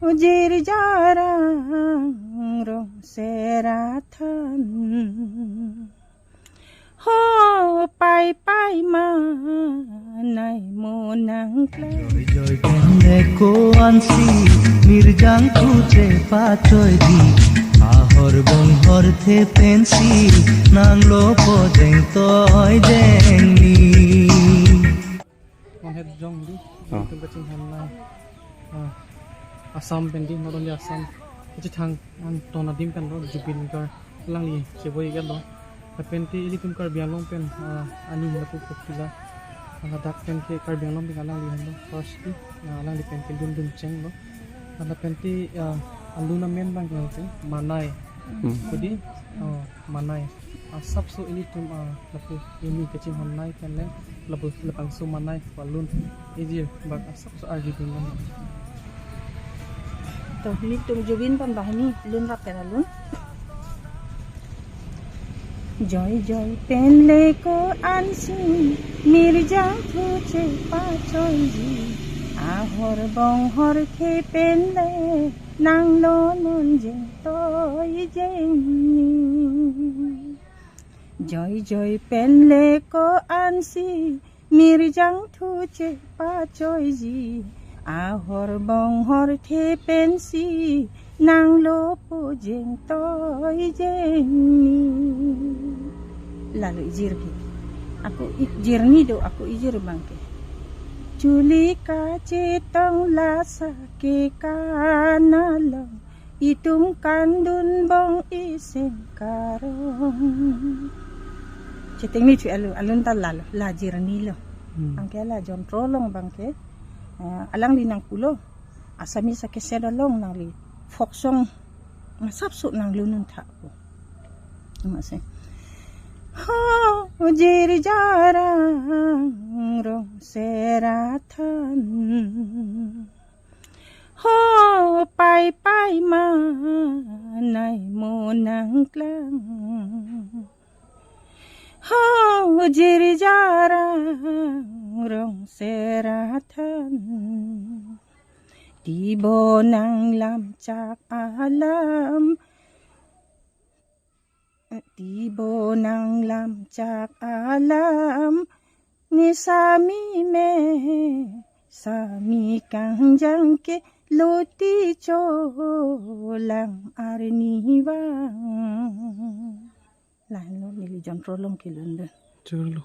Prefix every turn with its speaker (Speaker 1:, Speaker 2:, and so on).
Speaker 1: Ujir jarang rong seratan ho pai pai manai monang
Speaker 2: joy joy pende ko ansi mirjang tuche pachoy di ahor bonghor the pensi nang lo po jeng toy jeng ni
Speaker 3: on head jong di tum kaching ham na Assam pendi not only Assam itu thang an tona dim pen ro Jubin Gar langli cheboi gan do penti ili tum kar bialong pen ani na pu pukila ana dak pen ke kar bialong bi langli han do first di langli pen ke dun dun cheng do ana penti aluna men bang ke manai kudi manai sab so ili tum lapu ini kaching ham nai pen le lapu lapang so manai walun iji bak sab so argi bin
Speaker 1: to ni tum Jubin pan bahini lun rap pera lun joy joy penle ko ansi mirja thuche pachoy ji ahor bonghor the penle nang lo non jeng toy jeng ni joy joy penle ko ansi mirjang thuche pachoy ji ahor bonghor the pensi nang lo po jeng toy jeng ni lalu ijir ki aku ijir ni do aku ijir bangke Chuli kace tong lasa ke kanalong itum kandun bong isen karong ceteng ni tu alun talalo lajir ni lo angke la jon trolong bangke alang li nang pulo asami sa kesedalong nang li foksong masapsu nang lunun ta ko mase ho ujir jarang rong seratan ho pai pai manai monang klang ho ujir jarang rong seratan di bonang lamcak alam di bonang lamcak alam ni sami me sami kangjang ke loti cholang arni bang lain lo nili jon prolong kilun
Speaker 3: Churlo